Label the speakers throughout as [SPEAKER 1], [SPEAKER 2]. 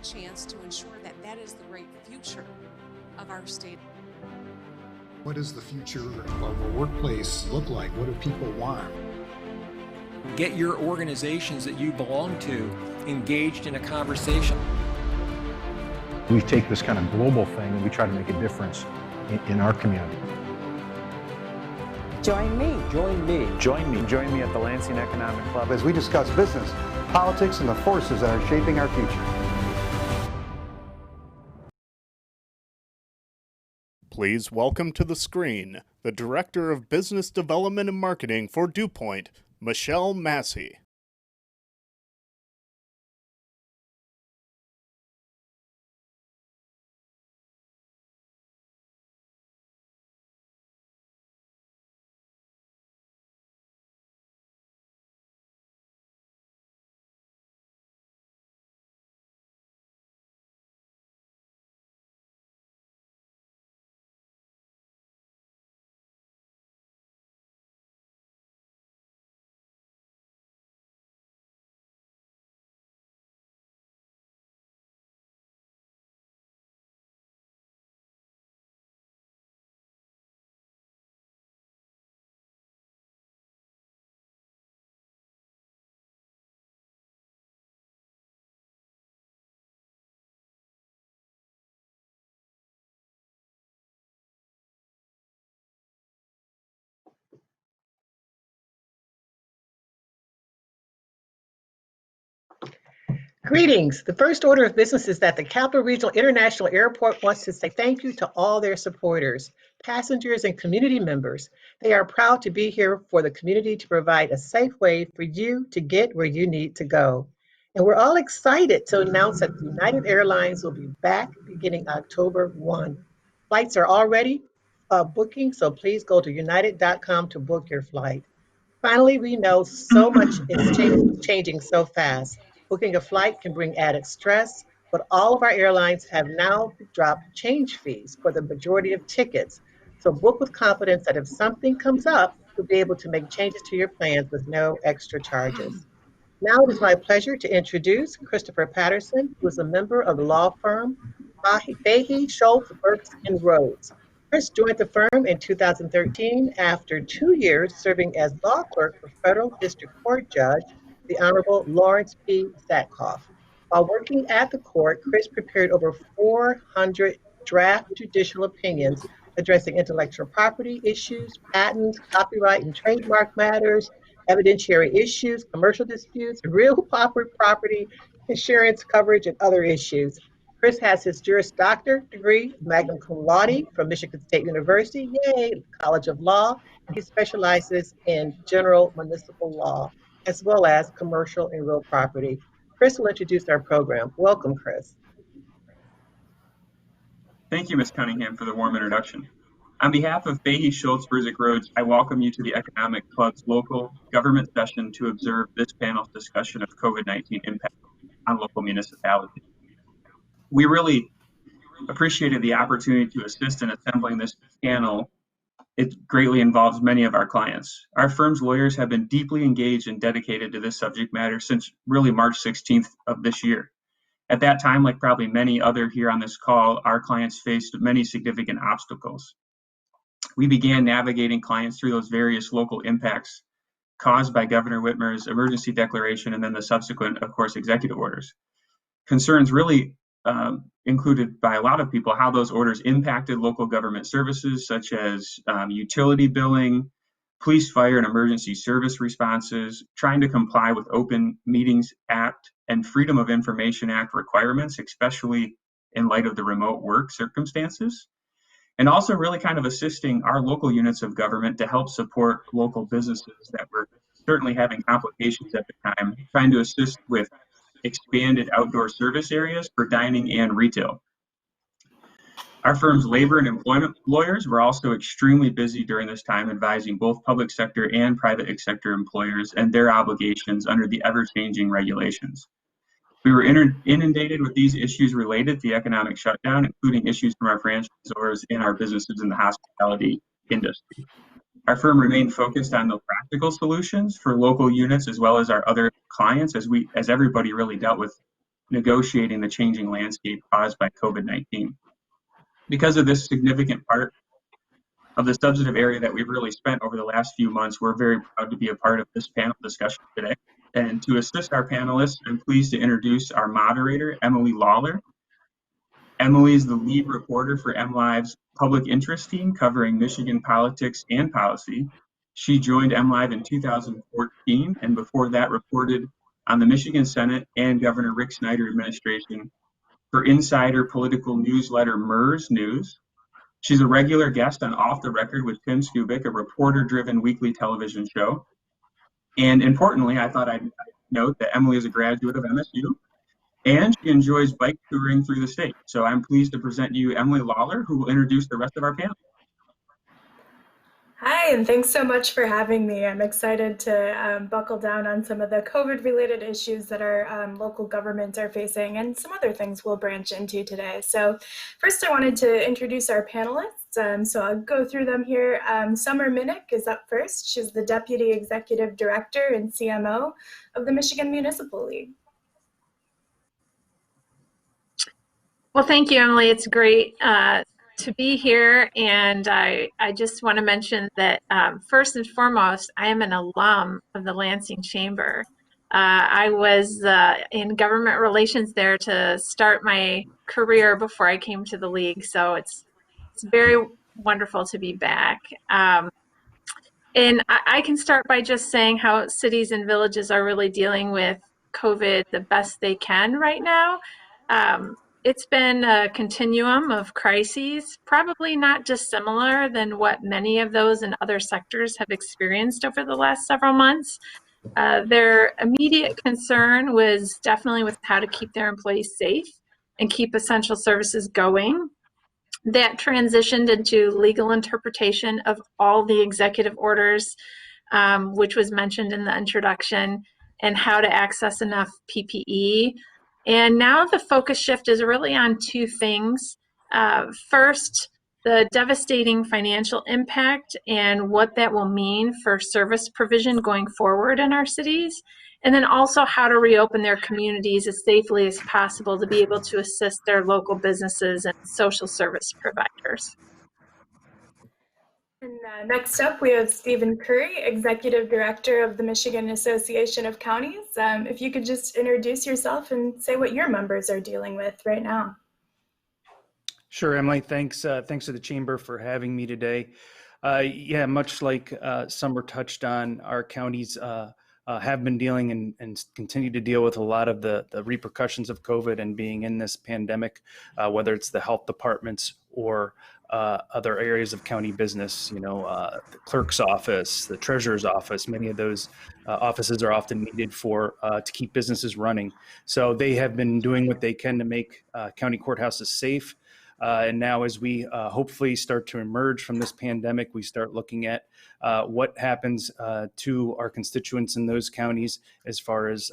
[SPEAKER 1] chance to ensure that that is the great future of our state.
[SPEAKER 2] What does the future of a workplace look like? What do people want?
[SPEAKER 3] Get your organizations that you belong to engaged in a conversation.
[SPEAKER 4] We take this kind of global thing and we try to make a difference in our community.
[SPEAKER 5] Join me.
[SPEAKER 6] Join me.
[SPEAKER 7] Join me.
[SPEAKER 6] Join me at the Lansing Economic Club
[SPEAKER 7] as we discuss business, politics, and the forces that are shaping our future.
[SPEAKER 8] Please welcome to the screen the Director of Business Development and Marketing for DuPont, Michelle Massey.
[SPEAKER 5] Greetings. The first order of business is that the Capital Regional International Airport wants to say thank you to all their supporters, passengers, and community members. They are proud to be here for the community to provide a safe way for you to get where you need to go. And we're all excited to announce that United Airlines will be back beginning October 1. Flights are already booking, so please go to united.com to book your flight. Finally, we know so much is changing so fast. Booking a flight can bring added stress, but all of our airlines have now dropped change fees for the majority of tickets. So book with confidence that if something comes up, you'll be able to make changes to your plans with no extra charges. Now it is my pleasure to introduce Christopher Patterson, who is a member of the law firm Fahey, Schultz, Burks, and Rhodes. Chris joined the firm in 2013 after 2 years serving as law clerk for Federal District Court Judge, the Honorable Lawrence P. Satkoff. While working at the court, Chris prepared over 400 draft judicial opinions addressing intellectual property issues, patents, copyright and trademark matters, evidentiary issues, commercial disputes, real property, insurance coverage, and other issues. Chris has his Juris Doctor degree, magna cum laude from Michigan State University, College of Law, and he specializes in general municipal law, as well as commercial and real property. Chris will introduce our program. Welcome, Chris.
[SPEAKER 9] Thank you, Ms. Cunningham, for the warm introduction. On behalf of Fahey, Schultz, Burzik, Rhodes, I welcome you to the Economic Club's local government session to observe this panel's discussion of COVID-19 impact on local municipalities. We really appreciated the opportunity to assist in assembling this panel. It greatly involves many of our clients. Our firm's lawyers have been deeply engaged and dedicated to this subject matter since really March 16th of this year. At that time, like probably many other here on this call, our clients faced many significant obstacles. We began navigating clients through those various local impacts caused by Governor Whitmer's emergency declaration and then the subsequent, of course, executive orders. Concerns really included by a lot of people how those orders impacted local government services such as utility billing, police, fire, and emergency service responses, trying to comply with Open Meetings Act and Freedom of Information Act requirements, especially in light of the remote work circumstances, and also really kind of assisting our local units of government to help support local businesses that were certainly having complications at the time, trying to assist with expanded outdoor service areas for dining and retail. Our firm's labor and employment lawyers were also extremely busy during this time advising both public sector and private sector employers and their obligations under the ever-changing regulations. We were inundated with these issues related to the economic shutdown, including issues from our franchisors and our businesses in the hospitality industry. Our firm remained focused on the practical solutions for local units as well as our other clients as everybody really dealt with negotiating the changing landscape caused by COVID-19. Because of this significant part of the substantive area that we've really spent over the last few months, we're very proud to be a part of this panel discussion today. And to assist our panelists, I'm pleased to introduce our moderator, Emily Lawler. Emily is the lead reporter for MLive's public interest team covering Michigan politics and policy. She joined MLive in 2014, and before that reported on the Michigan Senate and Governor Rick Snyder administration for insider political newsletter MERS News. She's a regular guest on Off the Record with Tim Skubik, a reporter-driven weekly television show. And importantly, I thought I'd note that Emily is a graduate of MSU, and she enjoys bike touring through the state. So I'm pleased to present you Emily Lawler, who will introduce the rest of our panel.
[SPEAKER 10] Hi, and thanks so much for having me. I'm excited to buckle down on some of the COVID-related issues that our local governments are facing and some other things we'll branch into today. So first, I wanted to introduce our panelists. So I'll go through them here. Summer Minnick is up first. She's the Deputy Executive Director and CMO of the Michigan Municipal League.
[SPEAKER 11] Well, thank you, Emily. It's great to be here. And I just want to mention that first and foremost, I am an alum of the Lansing Chamber. I was in government relations there to start my career before I came to the league. So it's very wonderful to be back. And I can start by just saying how cities and villages are really dealing with COVID the best they can right now. It's been a continuum of crises, probably not dissimilar than what many of those in other sectors have experienced over the last several months. Their immediate concern was definitely with how to keep their employees safe and keep essential services going. That transitioned into legal interpretation of all the executive orders, which was mentioned in the introduction, and how to access enough PPE. And now the focus shift is really on two things. First, the devastating financial impact and what that will mean for service provision going forward in our cities. And then also how to reopen their communities as safely as possible to be able to assist their local businesses and social service providers.
[SPEAKER 10] And next up, we have Stephen Curry, Executive Director of the Michigan Association of Counties. If you could just introduce yourself and say what your members are dealing with right now.
[SPEAKER 6] Sure, Emily. Thanks to the Chamber for having me today. Yeah, much like Summer touched on, our counties have been dealing and continue to deal with a lot of the repercussions of COVID and being in this pandemic, whether it's the health departments or other areas of county business, the clerk's office, the treasurer's office. Many of those offices are often needed to keep businesses running. So they have been doing what they can to make county courthouses safe. And now as we hopefully start to emerge from this pandemic, we start looking at what happens to our constituents in those counties as far as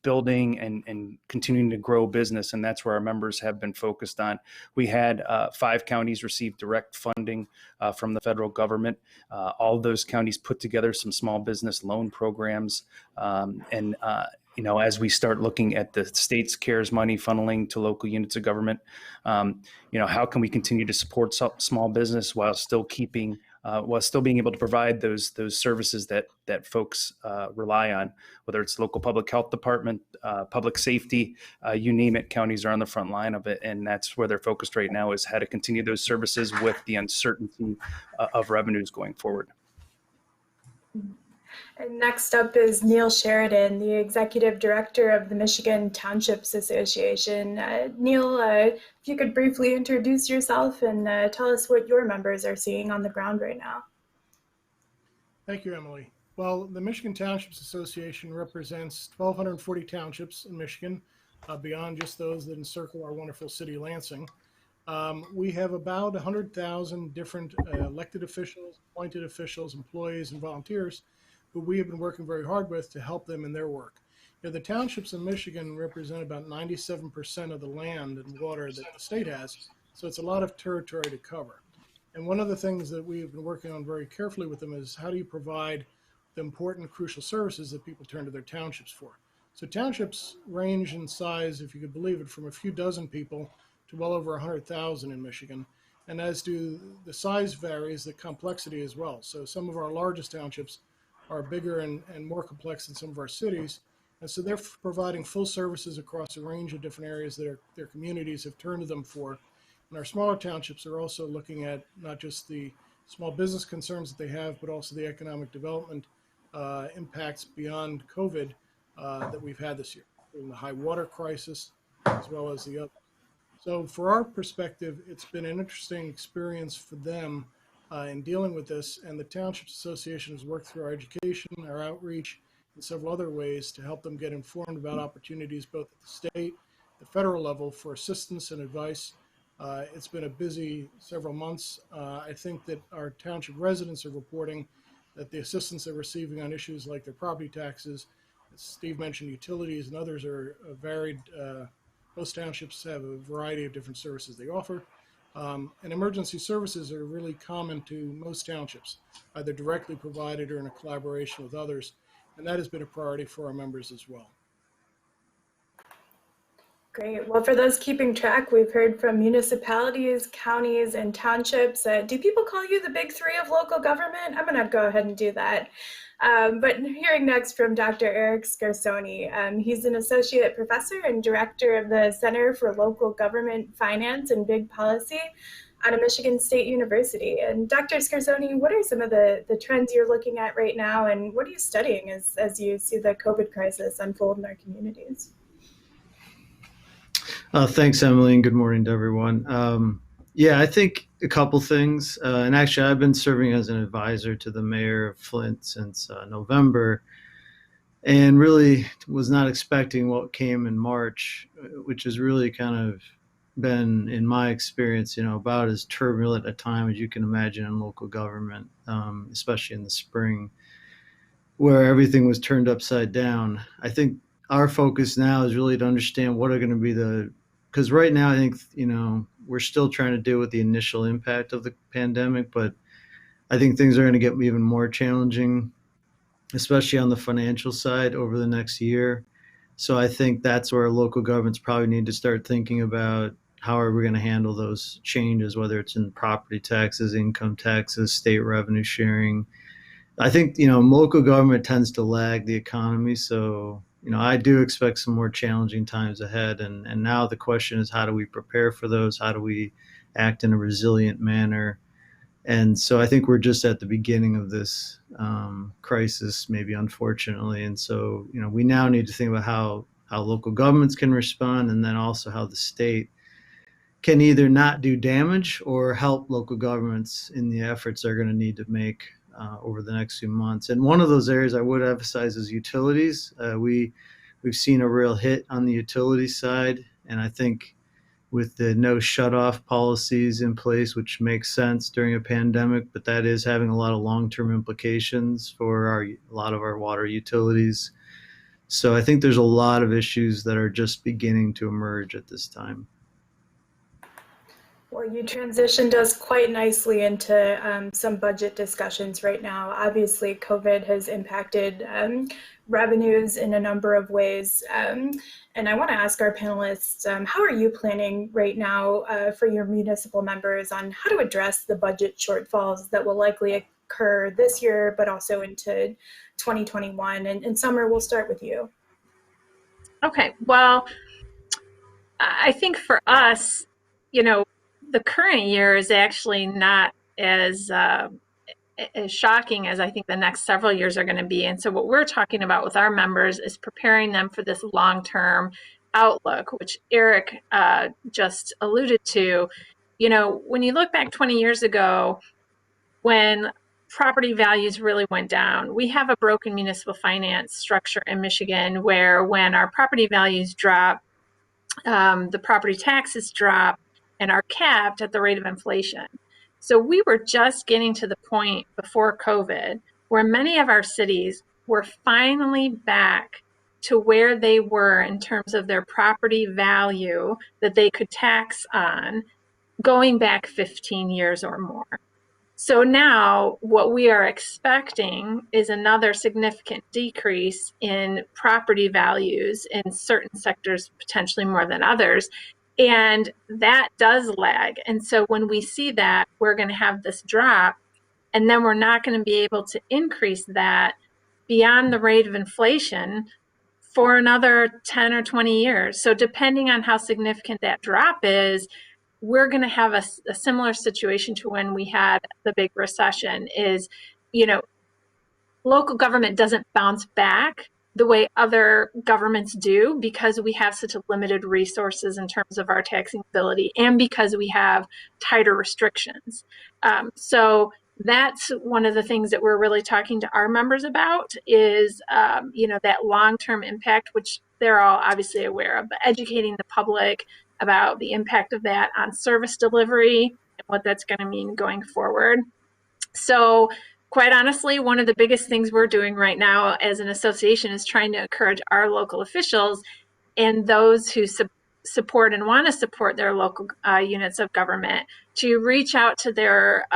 [SPEAKER 6] building and continuing to grow business. And that's where our members have been focused on. We had 5 counties receive direct funding from the federal government. All of those counties put together some small business loan programs. As we start looking at the state's CARES money funneling to local units of government, how can we continue to support small business while still being able to provide those services that folks rely on, whether it's local public health department, public safety, you name it, counties are on the front line of it. And that's where they're focused right now, is how to continue those services with the uncertainty of revenues going forward.
[SPEAKER 10] And next up is Neil Sheridan, the Executive Director of the Michigan Townships Association. Neil, if you could briefly introduce yourself and tell us what your members are seeing on the ground right now.
[SPEAKER 12] Thank you, Emily. Well, the Michigan Townships Association represents 1,240 townships in Michigan, beyond just those that encircle our wonderful city, Lansing. We have about 100,000 different elected officials, appointed officials, employees, and volunteers who we have been working very hard with to help them in their work. The townships in Michigan represent about 97% of the land and water that the state has, so it's a lot of territory to cover. And one of the things that we have been working on very carefully with them is how do you provide the important, crucial services that people turn to their townships for. So townships range in size, if you could believe it, from a few dozen people to well over 100,000 in Michigan. And as do the size varies, the complexity as well. So some of our largest townships are bigger and more complex than some of our cities. And so they're providing full services across a range of different areas that their communities have turned to them for. And our smaller townships are also looking at not just the small business concerns that they have, but also the economic development impacts beyond COVID that we've had this year, in the high water crisis, as well as the other. So for our perspective, it's been an interesting experience for them in dealing with this. And the Townships Association has worked through our education, our outreach, and several other ways to help them get informed about opportunities both at the state, the federal level for assistance and advice. It's been a busy several months. I think that our township residents are reporting that the assistance they're receiving on issues like their property taxes, as Steve mentioned, utilities and others are varied. Most townships have a variety of different services they offer. And emergency services are really common to most townships, either directly provided or in a collaboration with others. And that has been a priority for our members as well.
[SPEAKER 10] Great. Well, for those keeping track, we've heard from municipalities, counties, and townships. Do people call you the big three of local government? I'm going to go ahead and do that. But hearing next from Dr. Eric Scarsoni. He's an associate professor and director of the Center for Local Government Finance and Big Policy out of Michigan State University. And Dr. Scarsoni, what are some of the trends you're looking at right now, and what are you studying as you see the COVID crisis unfold in our communities?
[SPEAKER 13] Thanks, Emily, and good morning to everyone. I think a couple things. And actually, I've been serving as an advisor to the mayor of Flint since November, and really was not expecting what came in March, which has really kind of been, in my experience, about as turbulent a time as you can imagine in local government, especially in the spring, where everything was turned upside down. I think our focus now is really to understand what are going to be because right now I think, we're still trying to deal with the initial impact of the pandemic, but I think things are going to get even more challenging, especially on the financial side over the next year. So I think that's where local governments probably need to start thinking about how are we going to handle those changes, whether it's in property taxes, income taxes, state revenue sharing. I think, local government tends to lag the economy. So, I do expect some more challenging times ahead. And now the question is, how do we prepare for those? How do we act in a resilient manner? And so I think we're just at the beginning of this crisis, maybe unfortunately. And so, we now need to think about how local governments can respond, and then also how the state can either not do damage or help local governments in the efforts they're going to need to make over the next few months. And one of those areas I would emphasize is utilities. We've seen a real hit on the utility side, and I think with the no shutoff policies in place, which makes sense during a pandemic, but that is having a lot of long-term implications for a lot of our water utilities. So I think there's a lot of issues that are just beginning to emerge at this time.
[SPEAKER 10] Well, you transitioned us quite nicely into some budget discussions right now. Obviously, COVID has impacted revenues in a number of ways. And I want to ask our panelists, how are you planning right now for your municipal members on how to address the budget shortfalls that will likely occur this year, but also into 2021? And Summer, we'll start with you.
[SPEAKER 11] Okay, well, I think for us, the current year is actually not as shocking as I think the next several years are going to be. And so what we're talking about with our members is preparing them for this long-term outlook, which Eric just alluded to. When you look back 20 years ago, when property values really went down, we have a broken municipal finance structure in Michigan where when our property values drop, the property taxes drop and are capped at the rate of inflation. So we were just getting to the point before COVID where many of our cities were finally back to where they were in terms of their property value that they could tax on going back 15 years or more. So now what we are expecting is another significant decrease in property values in certain sectors, potentially more than others. And that does lag. And so when we see that, we're going to have this drop, and then we're not going to be able to increase that beyond the rate of inflation for another 10 or 20 years. So depending on how significant that drop is, we're going to have a similar situation to when we had the big recession. Is, you know, local government doesn't bounce back the way other governments do because we have such a limited resources in terms of our taxing ability and because we have tighter restrictions. So that's one of the things that we're really talking to our members about is, that long-term impact, which they're all obviously aware of, but educating the public about the impact of that on service delivery and what that's going to mean going forward. So quite honestly, one of the biggest things we're doing right now as an association is trying to encourage our local officials and those who support and want to support their local units of government to reach out to their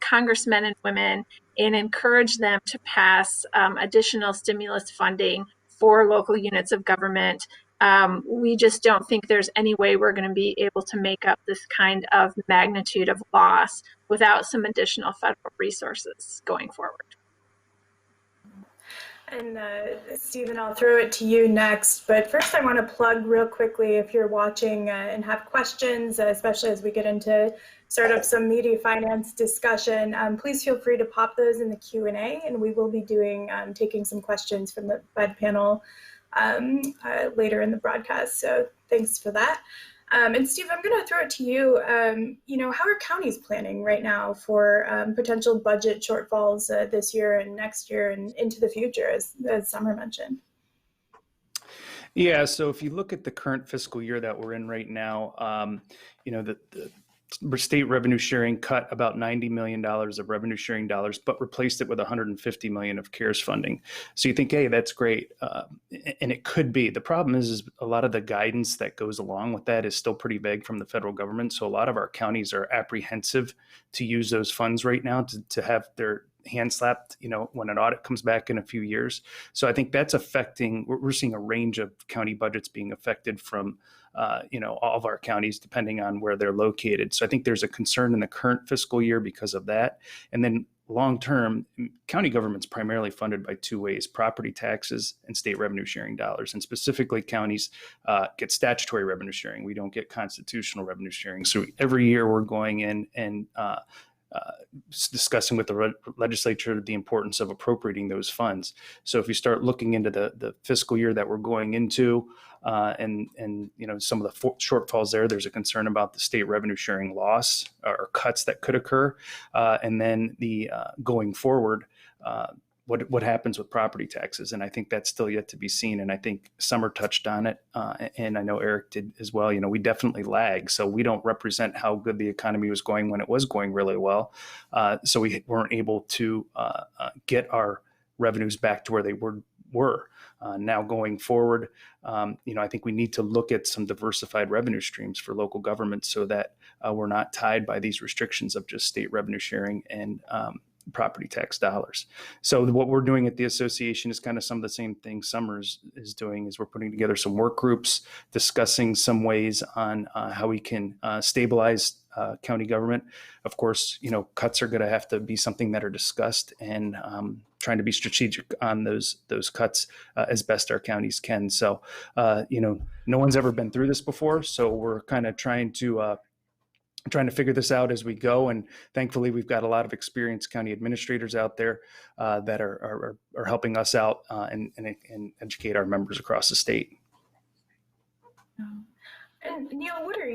[SPEAKER 11] congressmen and women and encourage them to pass additional stimulus funding for local units of government. We just don't think there's any way we're going to be able to make up this kind of magnitude of loss without some additional federal resources going forward.
[SPEAKER 10] And Stephen, I'll throw it to you next. But first, I want to plug real quickly, if you're watching and have questions, especially as we get into sort of some media finance discussion, please feel free to pop those in the Q&A, and we will be taking some questions from the panel later in the broadcast. So thanks for that. And Steve, I'm going to throw it to you. How are counties planning right now for potential budget shortfalls this year and next year and into the future, as Summer mentioned?
[SPEAKER 6] Yeah, so if you look at the current fiscal year that we're in right now, the state revenue sharing cut about $90 million of revenue sharing dollars, but replaced it with $150 million of CARES funding. So you think, hey, that's great. And it could be. The problem is a lot of the guidance that goes along with that is still pretty vague from the federal government. So a lot of our counties are apprehensive to use those funds right now to have their hand slapped, when an audit comes back in a few years. So I think that's affecting, we're seeing a range of county budgets being affected from, all of our counties, depending on where they're located. So I think there's a concern in the current fiscal year because of that. And then long-term, county government's primarily funded by two ways: property taxes and state revenue sharing dollars. And specifically, counties get statutory revenue sharing. We don't get constitutional revenue sharing. So every year we're going in and discussing with the legislature the importance of appropriating those funds. So if you start looking into the fiscal year that we're going into, and some of the shortfalls there's a concern about the state revenue sharing loss or cuts that could occur, and then the going forward. What happens with property taxes? And I think that's still yet to be seen. And I think Summer touched on it, and I know Eric did as well. We definitely lag. So we don't represent how good the economy was going when it was going really well. So we weren't able to get our revenues back to where they were. Now going forward, I think we need to look at some diversified revenue streams for local government so that we're not tied by these restrictions of just state revenue sharing and property tax dollars. So what we're doing at the association is kind of some of the same things Summers is doing. Is we're putting together some work groups, discussing some ways on how we can stabilize county government. Of course, cuts are going to have to be something that are discussed, and trying to be strategic on those cuts as best our counties can. So, no one's ever been through this before, so we're kind of trying to figure this out as we go. And thankfully, we've got a lot of experienced county administrators out there that are helping us out and educate our members across the state.
[SPEAKER 10] And Neil, what are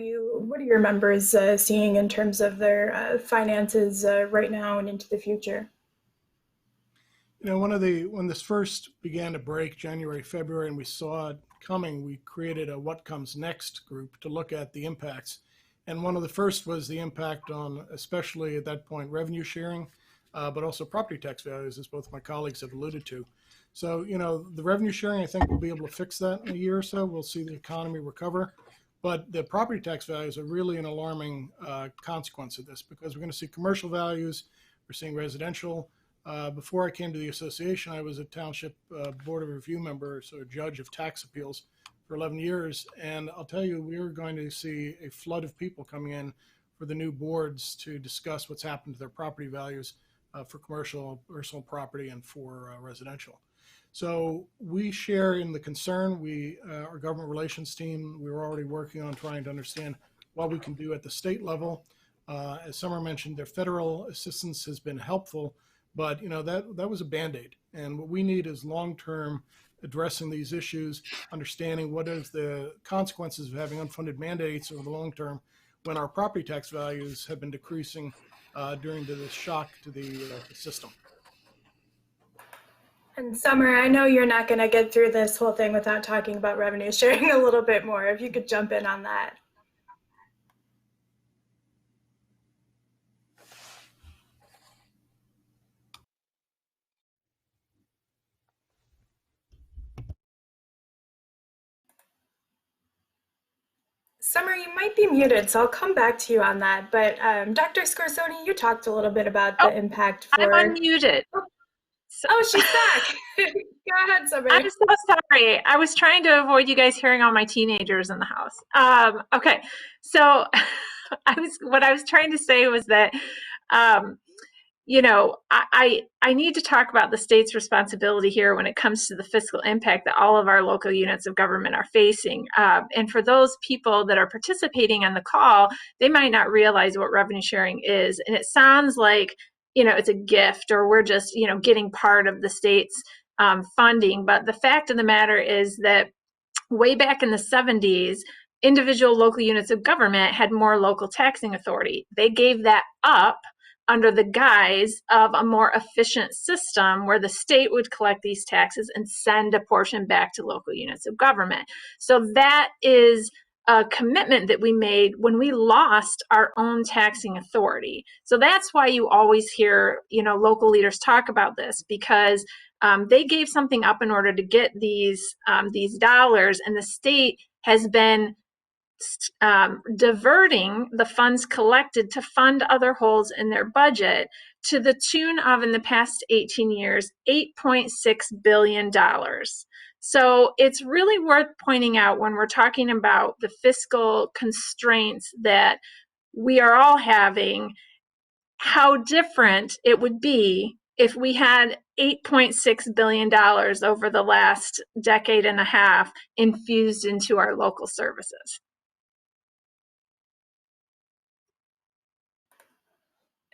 [SPEAKER 10] your members seeing in terms of their finances right now and into the future?
[SPEAKER 12] When this first began to break, January, February, and we saw it coming, we created a What Comes Next group to look at the impacts. And one of the first was the impact on, especially at that point, revenue sharing, but also property tax values, as both my colleagues have alluded to. So, the revenue sharing, I think we'll be able to fix that in a year or so. We'll see the economy recover. But the property tax values are really an alarming consequence of this, because we're going to see commercial values, we're seeing residential. Before I came to the association, I was a township board of review member, so a judge of tax appeals for 11 years. And I'll tell you, we're going to see a flood of people coming in for the new boards to discuss what's happened to their property values for commercial, personal property, and for residential. So we share in the concern. Our government relations team, we were already working on trying to understand what we can do at the state level. As Summer mentioned, their federal assistance has been helpful, but that was a Band-Aid. And what we need is long-term addressing these issues, understanding what is the consequences of having unfunded mandates over the long term when our property tax values have been decreasing during the shock to the system.
[SPEAKER 10] And Summer, I know you're not going to get through this whole thing without talking about revenue sharing a little bit more. If you could jump in on that. Summer, you might be muted, so I'll come back to you on that. But Dr. Scorsoni, you talked a little bit about the impact for...
[SPEAKER 11] I'm unmuted.
[SPEAKER 10] Oh, she's back. Go ahead, Summer.
[SPEAKER 11] I'm so sorry. I was trying to avoid you guys hearing all my teenagers in the house. Okay, so what I was trying to say was that, I need to talk about the state's responsibility here when it comes to the fiscal impact that all of our local units of government are facing. And for those people that are participating on the call, they might not realize what revenue sharing is. And it sounds like, it's a gift, or we're just, getting part of the state's funding. But the fact of the matter is that way back in the 70s, individual local units of government had more local taxing authority. They gave that up under the guise of a more efficient system where the state would collect these taxes and send a portion back to local units of government. So that is a commitment that we made when we lost our own taxing authority. So that's why you always hear, local leaders talk about this, because they gave something up in order to get these dollars, and the state has been diverting the funds collected to fund other holes in their budget to the tune of, in the past 18 years, $8.6 billion. So it's really worth pointing out when we're talking about the fiscal constraints that we are all having, how different it would be if we had $8.6 billion over the last decade and a half infused into our local services.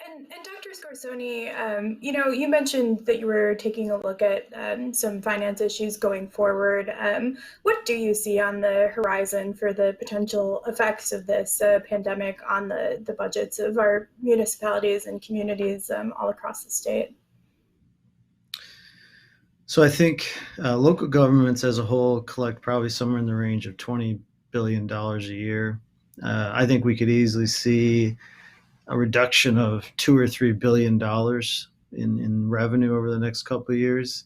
[SPEAKER 10] And Dr. Scorsoni, you mentioned that you were taking a look at some finance issues going forward. What do you see on the horizon for the potential effects of this pandemic on the budgets of our municipalities and communities all across the state?
[SPEAKER 13] So I think local governments as a whole collect probably somewhere in the range of $20 billion a year. I think we could easily see a reduction of $2 or $3 billion in revenue over the next couple of years.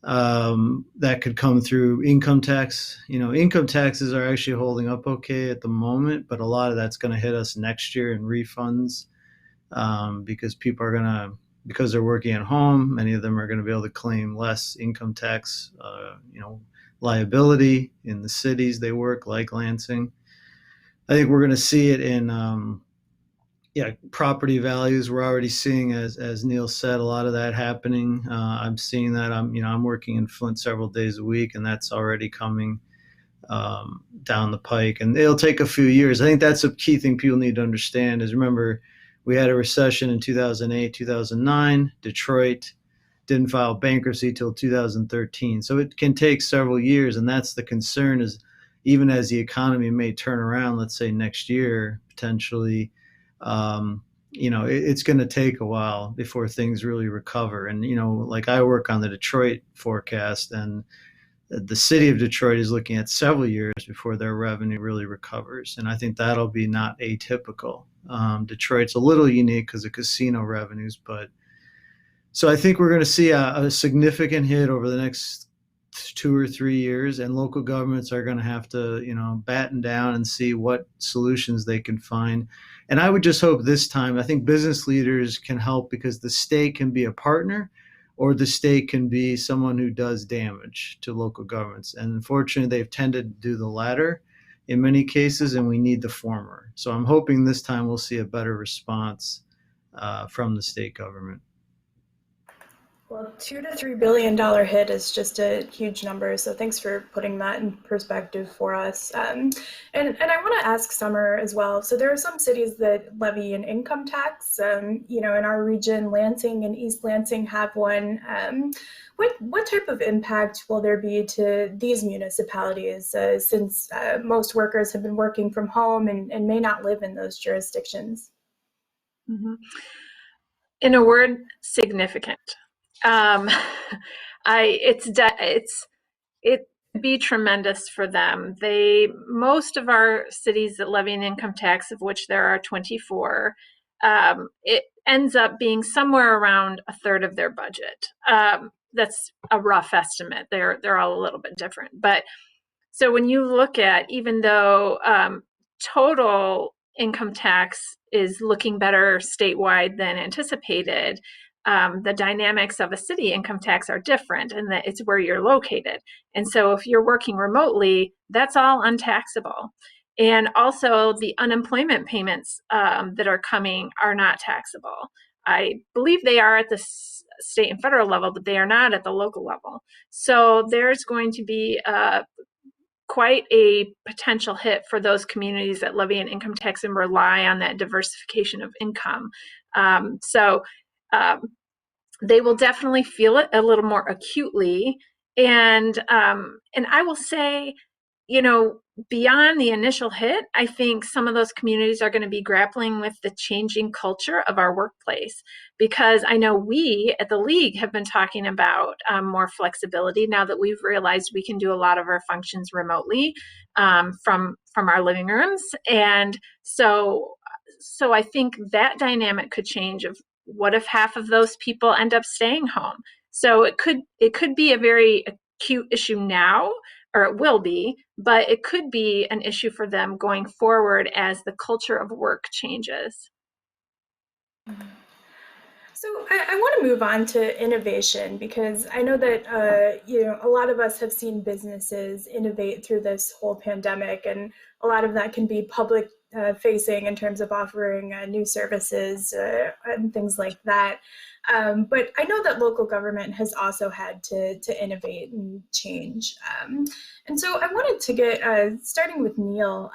[SPEAKER 13] That could come through income tax. Income taxes are actually holding up okay at the moment, but a lot of that's going to hit us next year in refunds because people are because they're working at home, many of them are going to be able to claim less income tax, liability in the cities they work, like Lansing. I think we're going to see it in property values. We're already seeing, as Neil said, a lot of that happening. I'm seeing that. I'm working in Flint several days a week, and that's already coming down the pike. And it'll take a few years. I think that's a key thing people need to understand is, remember, we had a recession in 2008, 2009. Detroit didn't file bankruptcy till 2013. So it can take several years, and that's the concern, is even as the economy may turn around, let's say next year, potentially, it's going to take a while before things really recover. And, like I work on the Detroit forecast, and the city of Detroit is looking at several years before their revenue really recovers. And I think that'll be not atypical. Detroit's a little unique because of casino revenues, but so I think we're going to see a significant hit over the next 2 or 3 years, and local governments are going to have to, batten down and see what solutions they can find. And I would just hope this time, I think business leaders can help, because the state can be a partner, or the state can be someone who does damage to local governments. And unfortunately, they've tended to do the latter in many cases, and we need the former. So I'm hoping this time we'll see a better response from the state government.
[SPEAKER 10] Well, $2 to $3 billion hit is just a huge number. So thanks for putting that in perspective for us. And I want to ask Summer as well. So there are some cities that levy an income tax. In our region, Lansing and East Lansing have one. What type of impact will there be to these municipalities since most workers have been working from home and may not live in those jurisdictions?
[SPEAKER 11] Mm-hmm. In a word, significant. It'd be tremendous for them. Most of our cities that levy an income tax, of which there are 24, it ends up being somewhere around a third of their budget. That's a rough estimate. They're all a little bit different. But so when you look at, even though total income tax is looking better statewide than anticipated, the dynamics of a city income tax are different, in that it's where you're located. And so if you're working remotely, that's all untaxable. And also the unemployment payments that are coming are not taxable. I believe they are at the state and federal level, but they are not at the local level. So there's going to be quite a potential hit for those communities that levy an income tax and rely on that diversification of income. They will definitely feel it a little more acutely. And I will say, beyond the initial hit, I think some of those communities are going to be grappling with the changing culture of our workplace, because I know we at the League have been talking about more flexibility now that we've realized we can do a lot of our functions remotely from our living rooms. And so I think that dynamic could change of, what if half of those people end up staying home? So it could be a very acute issue now, or it will be, but it could be an issue for them going forward as the culture of work changes.
[SPEAKER 10] So I want to move on to innovation, because I know that a lot of us have seen businesses innovate through this whole pandemic, and a lot of that can be public facing in terms of offering new services and things like that. But I know that local government has also had to innovate and change. And so I wanted to get, starting with Neil,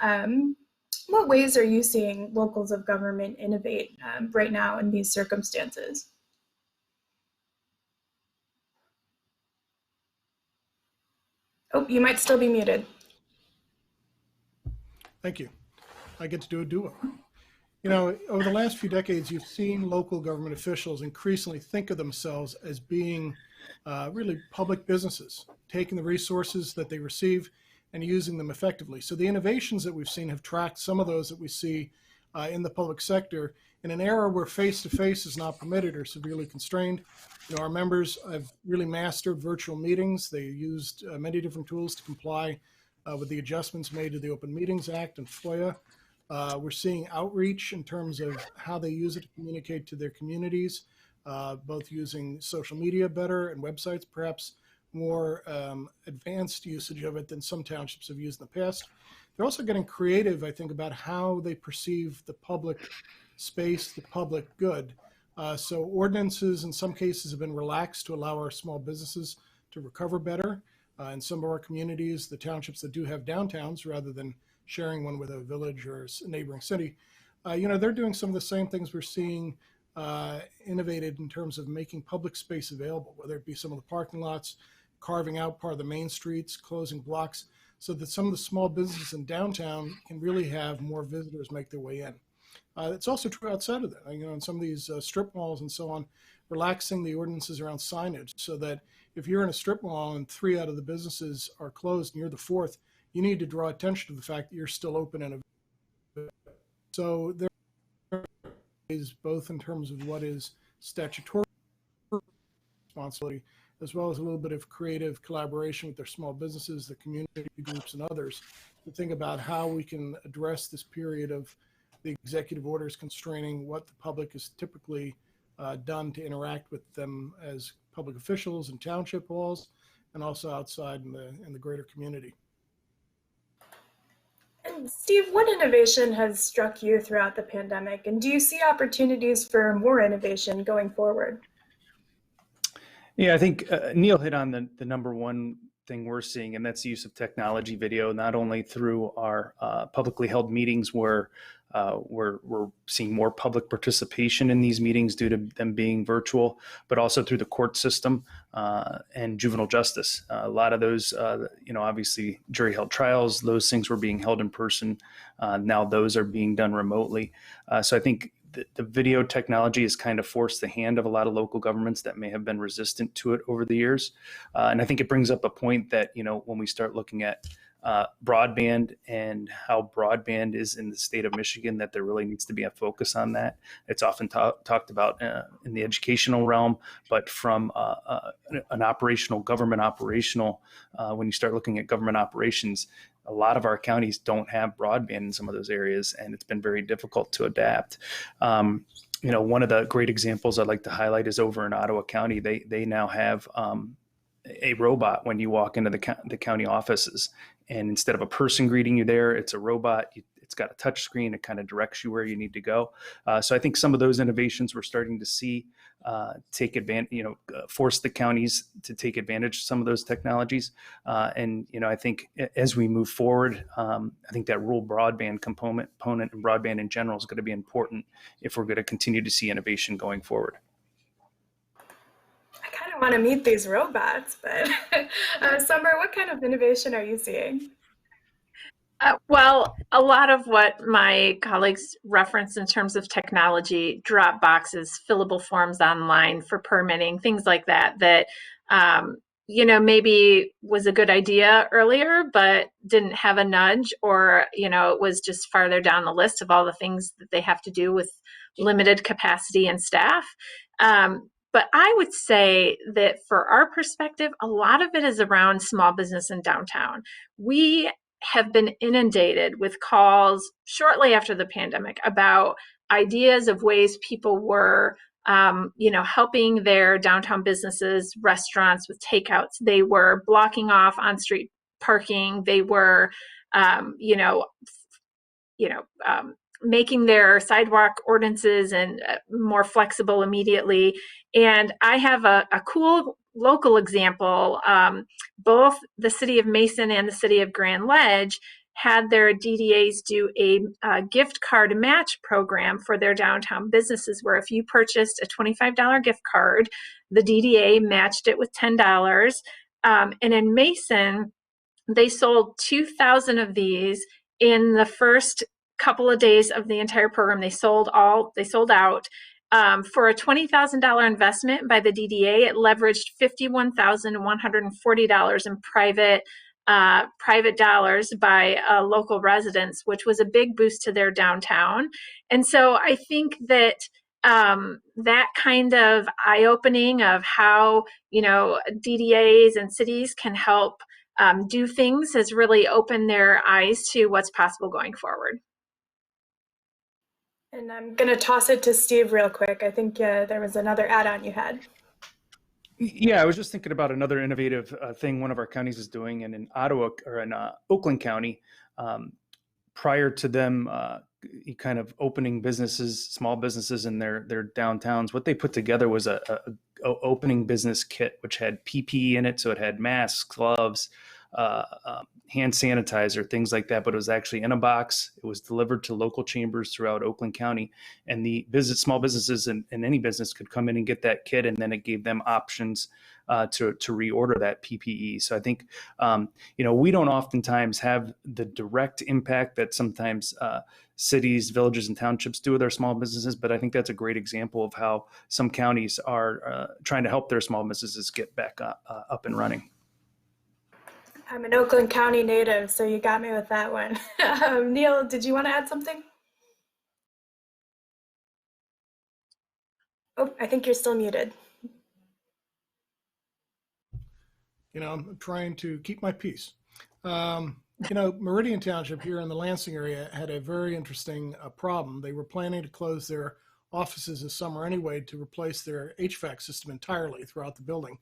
[SPEAKER 10] what ways are you seeing locals of government innovate right now in these circumstances? Oh, you might still be muted.
[SPEAKER 12] Thank you. I get to do a duo. Over the last few decades, you've seen local government officials increasingly think of themselves as being really public businesses, taking the resources that they receive and using them effectively. So the innovations that we've seen have tracked some of those that we see in the public sector in an era where face-to-face is not permitted or severely constrained. Our members have really mastered virtual meetings. They used many different tools to comply with the adjustments made to the Open Meetings Act and FOIA. We're seeing outreach in terms of how they use it to communicate to their communities, both using social media better and websites, perhaps more advanced usage of it than some townships have used in the past. They're also getting creative, I think, about how they perceive the public space, the public good. So ordinances in some cases have been relaxed to allow our small businesses to recover better. In some of our communities, the townships that do have downtowns, rather than sharing one with a village or a neighboring city, they're doing some of the same things we're seeing innovated in terms of making public space available, whether it be some of the parking lots, carving out part of the main streets, closing blocks, so that some of the small businesses in downtown can really have more visitors make their way in. It's also true outside of that. In some of these strip malls and so on, relaxing the ordinances around signage, so that if you're in a strip mall and 3 out of the businesses are closed and you're the 4th, you need to draw attention to the fact that you're still open and available. So there is, both in terms of what is statutory responsibility as well as a little bit of creative collaboration with their small businesses, the community groups, and others to think about how we can address this period of the executive orders constraining what the public is typically done to interact with them as public officials in township halls and also outside in the greater community.
[SPEAKER 10] And Steve, what innovation has struck you throughout the pandemic? And do you see opportunities for more innovation going forward?
[SPEAKER 6] Yeah, I think Neil hit on the number one thing we're seeing, and that's the use of technology video, not only through our publicly held meetings where we're seeing more public participation in these meetings due to them being virtual, but also through the court system and juvenile justice. A lot of those, obviously jury held trials, those things were being held in person. Now those are being done remotely. So I think the video technology has kind of forced the hand of a lot of local governments that may have been resistant to it over the years. And I think it brings up a point that, when we start looking at broadband and how broadband is in the state of Michigan, that there really needs to be a focus on that. It's often talked about in the educational realm, but from an government operational, when you start looking at government operations, a lot of our counties don't have broadband in some of those areas, and it's been very difficult to adapt. One of the great examples I'd like to highlight is over in Ottawa County. They now have a robot when you walk into the county offices, and instead of a person greeting you there, it's a robot. It's got a touch screen. It kind of directs you where you need to go. So I think some of those innovations we're starting to see take advantage, force the counties to take advantage of some of those technologies. And I think as we move forward, I think that rural broadband component and broadband in general is going to be important if we're going to continue to see innovation going forward.
[SPEAKER 10] I kind of want to meet these robots, but Summer, what kind of innovation are you seeing?
[SPEAKER 11] Well, a lot of what my colleagues referenced in terms of technology, drop boxes, fillable forms online for permitting, things like that, maybe was a good idea earlier, but didn't have a nudge, or, it was just farther down the list of all the things that they have to do with limited capacity and staff. But I would say that for our perspective, a lot of it is around small business in downtown. We have been inundated with calls shortly after the pandemic about ideas of ways people were, helping their downtown businesses, restaurants with takeouts. They were blocking off on-street parking. They were, making their sidewalk ordinances and more flexible immediately. And I have a cool local example. Both the city of Mason and the city of Grand Ledge had their DDAs do a gift card match program for their downtown businesses, where if you purchased a $25 gift card, the DDA matched it with $10. And in Mason, they sold 2,000 of these in the first couple of days of the entire program. They sold out. For a $20,000 investment by the DDA, it leveraged $51,140 in private dollars by local residents, which was a big boost to their downtown. And so I think that that kind of eye-opening of how DDAs and cities can help do things has really opened their eyes to what's possible going forward.
[SPEAKER 10] And I'm going to toss it to Steve real quick. I think there was another add-on you had.
[SPEAKER 6] Yeah, I was just thinking about another innovative thing one of our counties is doing, and in Ottawa or in Oakland County, prior to them kind of opening small businesses in their downtowns, what they put together was a opening business kit, which had PPE in it. So it had masks, gloves, hand sanitizer, things like that, but it was actually in a box. It was delivered to local chambers throughout Oakland County, and the small businesses and any business could come in and get that kit, and then it gave them options to reorder that PPE. So I think, we don't oftentimes have the direct impact that sometimes cities, villages, and townships do with their small businesses, but I think that's a great example of how some counties are trying to help their small businesses get back up and running.
[SPEAKER 10] I'm an Oakland County native, so you got me with that one. Neil, did you want to add something? Oh, I think you're still muted.
[SPEAKER 12] I'm trying to keep my peace. Meridian Township here in the Lansing area had a very interesting problem. They were planning to close their offices this summer anyway to replace their HVAC system entirely throughout the building.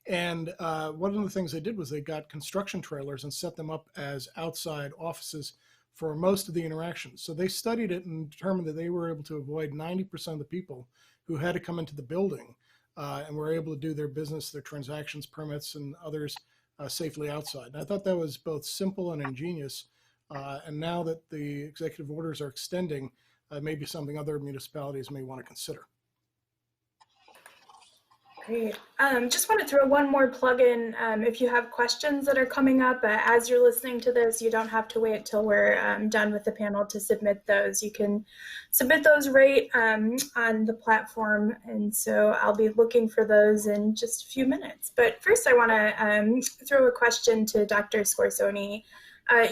[SPEAKER 12] And one of the things they did was they got construction trailers and set them up as outside offices for most of the interactions. So they studied it and determined that they were able to avoid 90% of the people who had to come into the building and were able to do their business, their transactions, permits, and others safely outside. And I thought that was both simple and ingenious. And now that the executive orders are extending, maybe something other municipalities may want to consider.
[SPEAKER 10] Great. Just want to throw one more plug in. If you have questions that are coming up as you're listening to this, you don't have to wait till we're done with the panel to submit those. You can submit those right on the platform. And so I'll be looking for those in just a few minutes. But first, I want to throw a question to Dr. Scorsoni.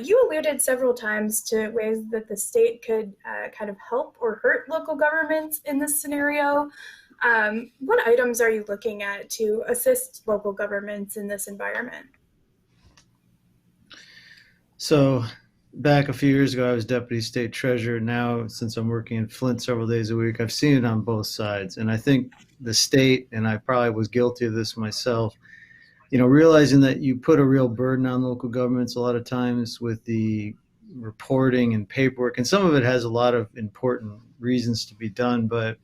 [SPEAKER 10] You alluded several times to ways that the state could kind of help or hurt local governments in this scenario. What items are you looking at to assist local governments in this environment?
[SPEAKER 13] So back a few years ago, I was deputy state treasurer. Now, since I'm working in Flint several days a week, I've seen it on both sides. And I think the state, and I probably was guilty of this myself, realizing that you put a real burden on local governments a lot of times with the reporting and paperwork. And some of it has a lot of important reasons to be done, but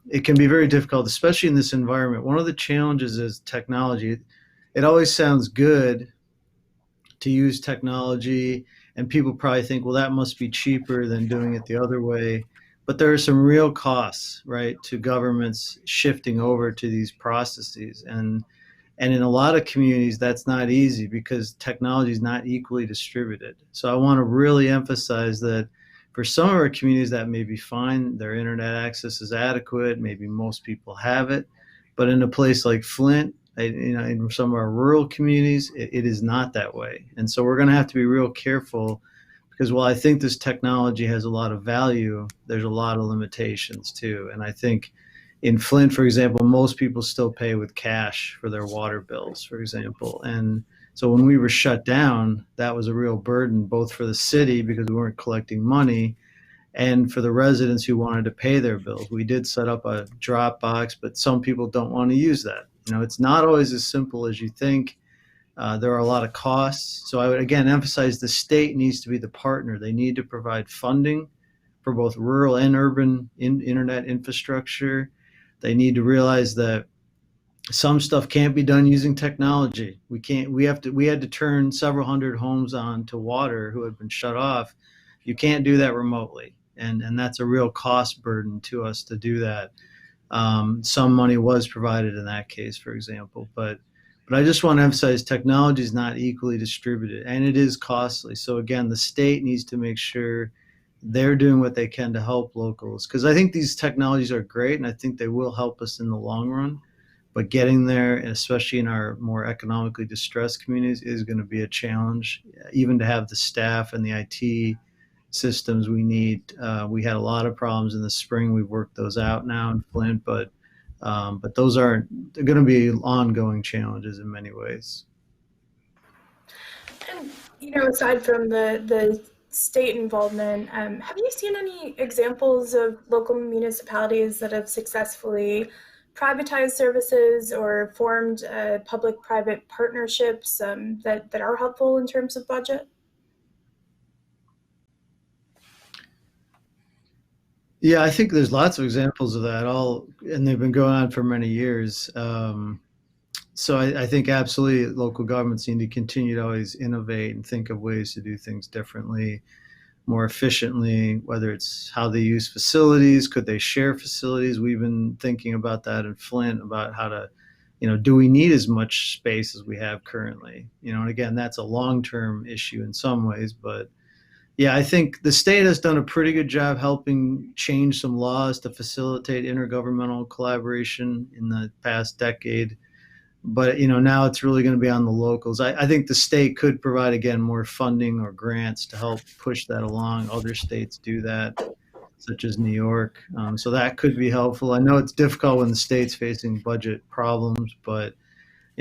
[SPEAKER 13] it can be very difficult, especially in this environment. One of the challenges is technology. It always sounds good to use technology, and people probably think, well, that must be cheaper than doing it the other way. But there are some real costs, right, to governments shifting over to these processes. And in a lot of communities, that's not easy because technology is not equally distributed. So I want to really emphasize that for some of our communities, that may be fine. Their internet access is adequate. Maybe most people have it. But in a place like Flint, in some of our rural communities, it is not that way. And so we're going to have to be real careful because while I think this technology has a lot of value, there's a lot of limitations too. And I think in Flint, for example, most people still pay with cash for their water bills, for example. And so when we were shut down, that was a real burden, both for the city because we weren't collecting money and for the residents who wanted to pay their bills. We did set up a drop box, but some people don't want to use that. It's not always as simple as you think. There are a lot of costs. So I would, again, emphasize the state needs to be the partner. They need to provide funding for both rural and urban internet infrastructure. They need to realize that some stuff can't be done using technology. We had to turn several hundred homes on to water who had been shut off. You can't do that remotely. And that's a real cost burden to us to do that. Some money was provided in that case, for example, but I just want to emphasize technology is not equally distributed and it is costly. So again, the state needs to make sure they're doing what they can to help locals because I think these technologies are great and I think they will help us in the long run. But getting there, and especially in our more economically distressed communities, is going to be a challenge, even to have the staff and the IT systems we need. We had a lot of problems in the spring. We've worked those out now in Flint, but those they're going to be ongoing challenges in many ways.
[SPEAKER 10] And, aside from the state involvement, have you seen any examples of local municipalities that have successfully privatized services or formed public-private partnerships that are helpful in terms of budget?
[SPEAKER 13] Yeah, I think there's lots of examples of that, and they've been going on for many years. So I think absolutely local governments need to continue to always innovate and think of ways to do things differently, more efficiently, whether it's how they use facilities, could they share facilities? We've been thinking about that in Flint, about how to, do we need as much space as we have currently? And again, that's a long-term issue in some ways, but yeah, I think the state has done a pretty good job helping change some laws to facilitate intergovernmental collaboration in the past decade. But, now it's really going to be on the locals. I think the state could provide, again, more funding or grants to help push that along. Other states do that, such as New York. So that could be helpful. I know it's difficult when the state's facing budget problems, but,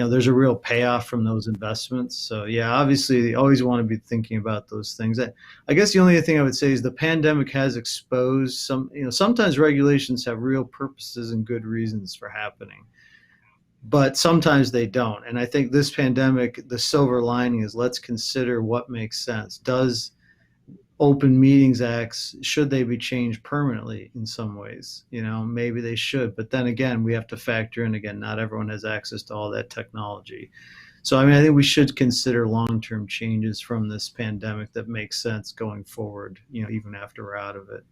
[SPEAKER 13] there's a real payoff from those investments. So yeah, obviously you always want to be thinking about those things. I guess the only thing I would say is the pandemic has exposed sometimes regulations have real purposes and good reasons for happening, but sometimes they don't. And I think this pandemic, the silver lining is let's consider what makes sense. Does open meetings acts, should they be changed permanently in some ways? Maybe they should, but then again, we have to factor in, again, not everyone has access to all that technology. So I think we should consider long-term changes from this pandemic that make sense going forward, even after we're out of it.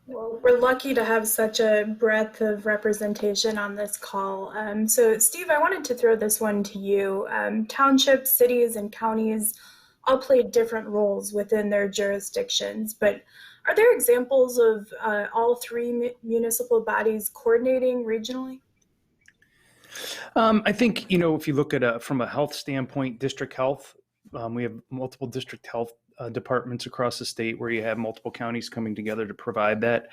[SPEAKER 10] Well, we're lucky to have such a breadth of representation on this call. So Steve, I wanted to throw this one to you. Townships, cities, and counties all play different roles within their jurisdictions, but are there examples of all three municipal bodies coordinating regionally?
[SPEAKER 6] I think, if you look at from a health standpoint, district health, we have multiple district health departments across the state where you have multiple counties coming together to provide that.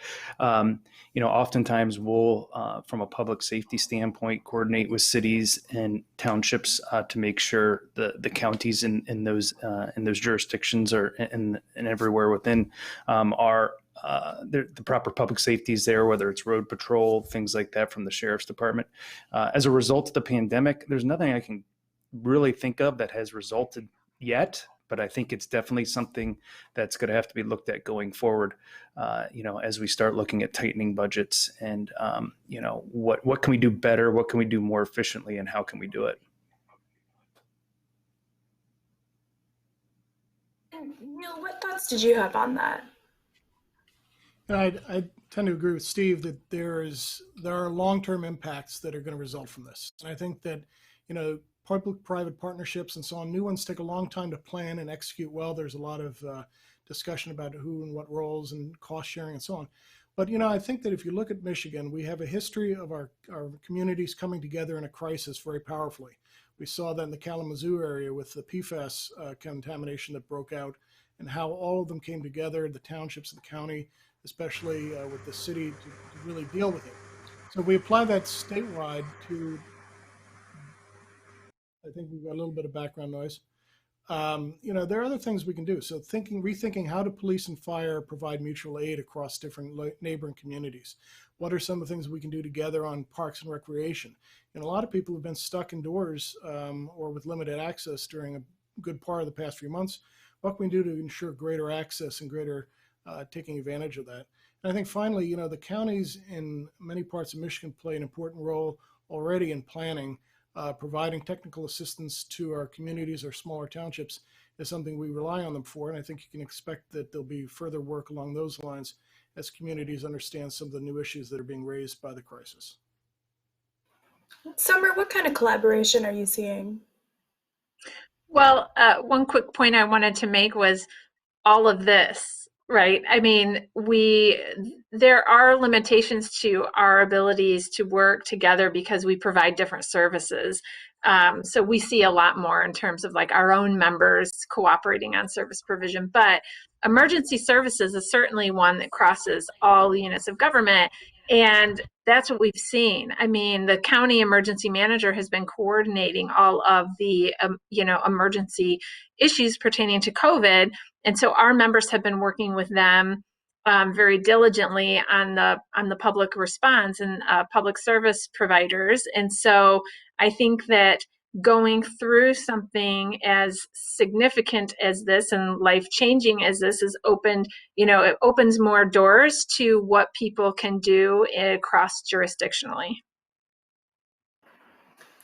[SPEAKER 6] Oftentimes we'll, from a public safety standpoint, coordinate with cities and townships to make sure the counties in those jurisdictions are and everywhere within are the proper public safety is there, whether it's road patrol, things like that from the sheriff's department. As a result of the pandemic, there's nothing I can really think of that has resulted yet, but I think it's definitely something that's going to have to be looked at going forward, as we start looking at tightening budgets and, what can we do better? What can we do more efficiently, and how can we do it?
[SPEAKER 10] Neil, what thoughts did you have on that?
[SPEAKER 12] I tend to agree with Steve that there are long-term impacts that are going to result from this. And I think that, public-private partnerships and so on, new ones take a long time to plan and execute well. There's a lot of discussion about who and what roles and cost sharing and so on. But, I think that if you look at Michigan, we have a history of our communities coming together in a crisis very powerfully. We saw that in the Kalamazoo area with the PFAS contamination that broke out, and how all of them came together, the townships and the county, especially with the city, to really deal with it. So we apply that statewide to, I think we've got a little bit of background noise. There are other things we can do. So rethinking how do police and fire provide mutual aid across different neighboring communities? What are some of the things we can do together on parks and recreation? A lot of people have been stuck indoors or with limited access during a good part of the past few months. What can we do to ensure greater access and greater taking advantage of that? And I think finally, the counties in many parts of Michigan play an important role already in planning. Providing technical assistance to our communities or smaller townships is something we rely on them for. And I think you can expect that there'll be further work along those lines as communities understand some of the new issues that are being raised by the crisis.
[SPEAKER 10] Summer, what kind of collaboration are you seeing?
[SPEAKER 11] Well, one quick point I wanted to make was all of this, right? I mean, there are limitations to our abilities to work together because we provide different services. So we see a lot more in terms of like our own members cooperating on service provision, but emergency services is certainly one that crosses all units of government. And that's what we've seen. I mean, the county emergency manager has been coordinating all of the, emergency issues pertaining to COVID. And so our members have been working with them very diligently on the public response and public service providers. And so I think that going through something as significant as this and life-changing as this is it opens more doors to what people can do across jurisdictionally.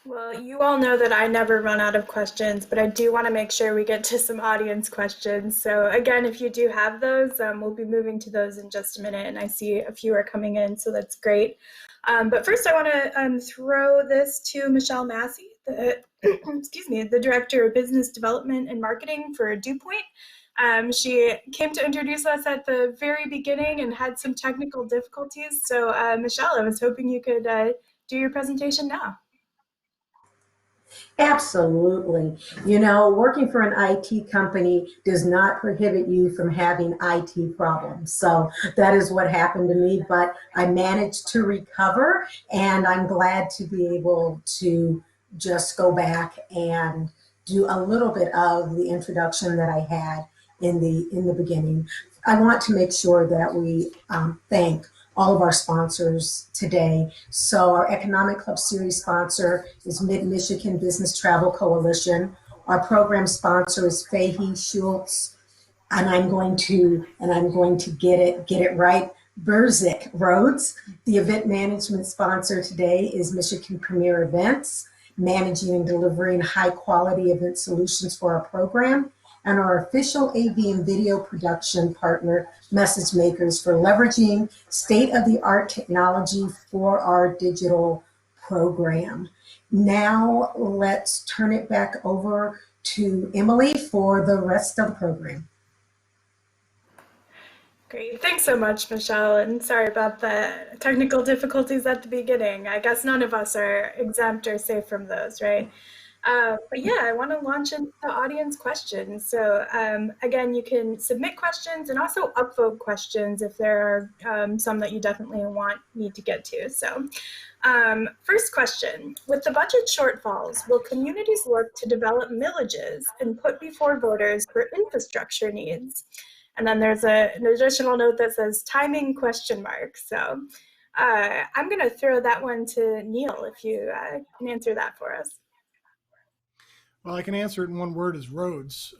[SPEAKER 10] Well, you all know that I never run out of questions, but I do want to make sure we get to some audience questions. So again, if you do have those, we'll be moving to those in just a minute, and I see a few are coming in, so that's great. But first I want to throw this to Michelle Massey, the Director of Business Development and Marketing for DuPoint. She came to introduce us at the very beginning and had some technical difficulties. So Michelle, I was hoping you could do your presentation now.
[SPEAKER 14] Absolutely. You know, working for an IT company does not prohibit you from having IT problems. So that is what happened to me, but I managed to recover, and I'm glad to be able to just go back and do a little bit of the introduction that I had in the beginning. I want to make sure that we thank all of our sponsors today. So our Economic Club Series sponsor is Mid-Michigan Business Travel Coalition. Our program sponsor is Fahey Schultz, and I'm going to get it right. Berzik Roads. The event management sponsor today is Michigan Premier Events, managing and delivering high quality event solutions for our program. And our official AV and video production partner, Message Makers, for leveraging state-of-the-art technology for our digital program. Now let's turn it back over to Emily for the rest of the program.
[SPEAKER 10] Great. Thanks so much, Michelle. And sorry about the technical difficulties at the beginning. I guess none of us are exempt or safe from those, right? But yeah, I want to launch into the audience questions. So again, you can submit questions and also upvote questions if there are some that you definitely want me to get to. So first question, with the budget shortfalls, will communities look to develop millages and put before voters for infrastructure needs? And then there's an additional note that says timing question mark. So I'm going to throw that one to Neil if you can answer that for us.
[SPEAKER 12] Well, I can answer it in one word: is roads.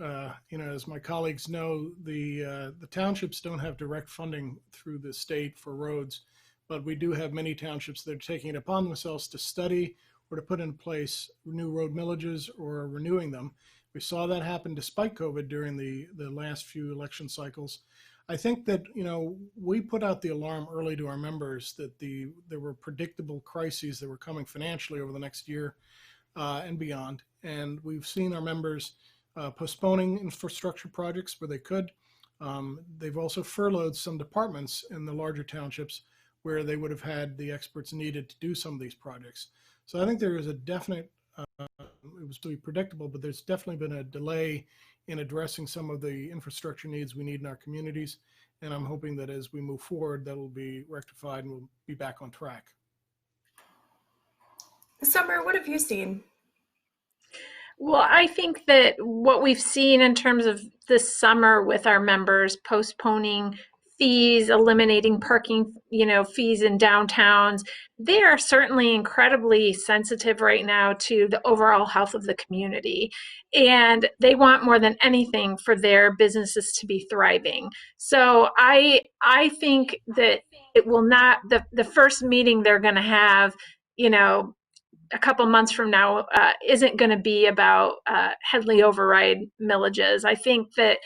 [SPEAKER 12] You know, as my colleagues know, the townships don't have direct funding through the state for roads, but we do have many townships that are taking it upon themselves to study or to put in place new road millages or renewing them. We saw that happen despite COVID during the last few election cycles. I think that, you know, we put out the alarm early to our members that there were predictable crises that were coming financially over the next year and beyond. And we've seen our members postponing infrastructure projects where they could. They've also furloughed some departments in the larger townships where they would have had the experts needed to do some of these projects. So I think there is a definite, it was to be predictable, but there's definitely been a delay in addressing some of the infrastructure needs we need in our communities. And I'm hoping that as we move forward, that'll be rectified and we'll be back on track.
[SPEAKER 10] Summer, what have you seen?
[SPEAKER 11] Well, I think that what we've seen in terms of this summer with our members postponing fees, eliminating parking, fees in downtowns, they are certainly incredibly sensitive right now to the overall health of the community. And they want more than anything for their businesses to be thriving. So I think that it will not, the first meeting they're going to have, a couple months from now isn't going to be about Headley override millages. I think that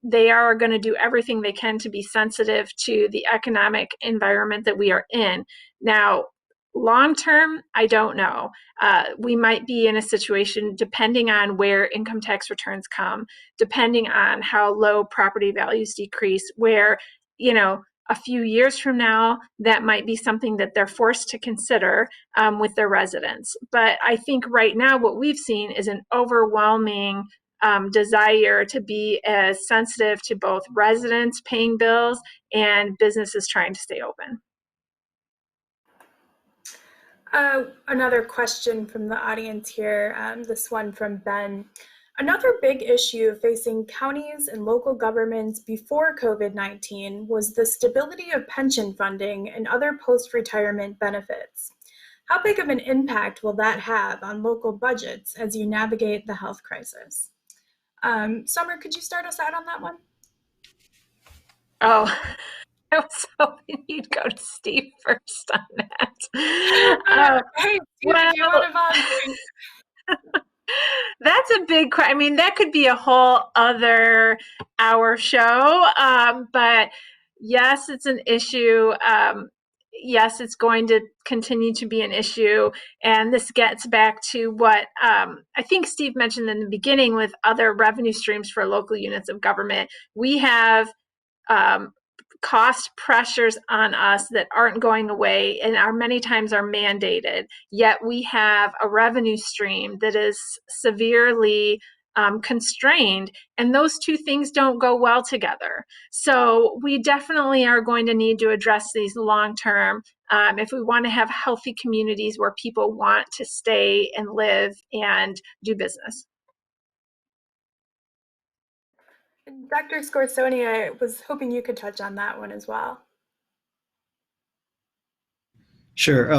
[SPEAKER 11] they are going to do everything they can to be sensitive to the economic environment that we are in. Now, long term, I don't know. We might be in a situation, depending on where income tax returns come, depending on how low property values decrease, where, a few years from now, that might be something that they're forced to consider with their residents. But I think right now what we've seen is an overwhelming desire to be as sensitive to both residents paying bills and businesses trying to stay open.
[SPEAKER 10] Another question from the audience here, this one from Ben. Another big issue facing counties and local governments before COVID-19 was the stability of pension funding and other post-retirement benefits. How big of an impact will that have on local budgets as you navigate the health crisis? Summer, could you start us out on that one?
[SPEAKER 11] Oh, I was hoping you'd go to Steve first on that.
[SPEAKER 10] Hey, Steve, do you want to volunteer?
[SPEAKER 11] That's a big question. I mean, that could be a whole other hour show. But yes, it's an issue. Yes, it's going to continue to be an issue. And this gets back to what I think Steve mentioned in the beginning with other revenue streams for local units of government. We have cost pressures on us that aren't going away and are many times are mandated, yet we have a revenue stream that is severely constrained, and those two things don't go well together. So we definitely are going to need to address these long term if we want to have healthy communities where people want to stay and live and do business.
[SPEAKER 10] Dr. Scorsoni, I was hoping you could touch on that one as well.
[SPEAKER 13] Sure.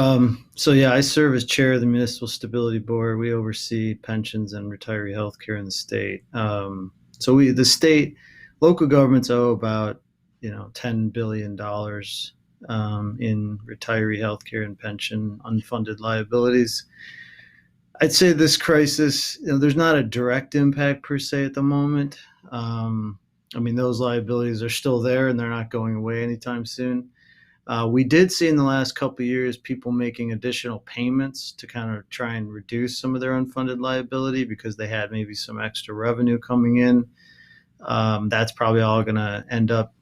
[SPEAKER 13] So yeah, I serve as chair of the Municipal Stability Board. We oversee pensions and retiree health care in the state. So the state, local governments owe about, $10 billion in retiree health care and pension unfunded liabilities. I'd say this crisis, there's not a direct impact per se at the moment. Those liabilities are still there and they're not going away anytime soon. We did see in the last couple of years people making additional payments to kind of try and reduce some of their unfunded liability because they had maybe some extra revenue coming in. That's probably all going to end up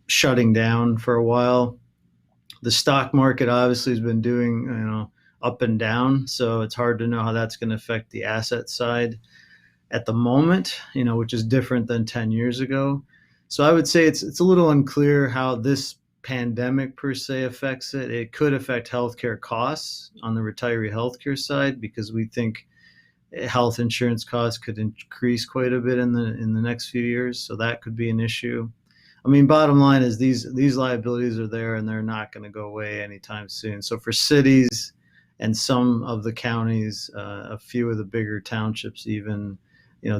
[SPEAKER 13] shutting down for a while. The stock market obviously has been doing, up and down, so it's hard to know how that's going to affect the asset side at the moment, which is different than 10 years ago. So I would say it's a little unclear how this pandemic per se affects it. It could affect healthcare costs on the retiree healthcare side because we think health insurance costs could increase quite a bit in the next few years. So that could be an issue. Bottom line is these liabilities are there and they're not going to go away anytime soon. So for cities and some of the counties, a few of the bigger townships even,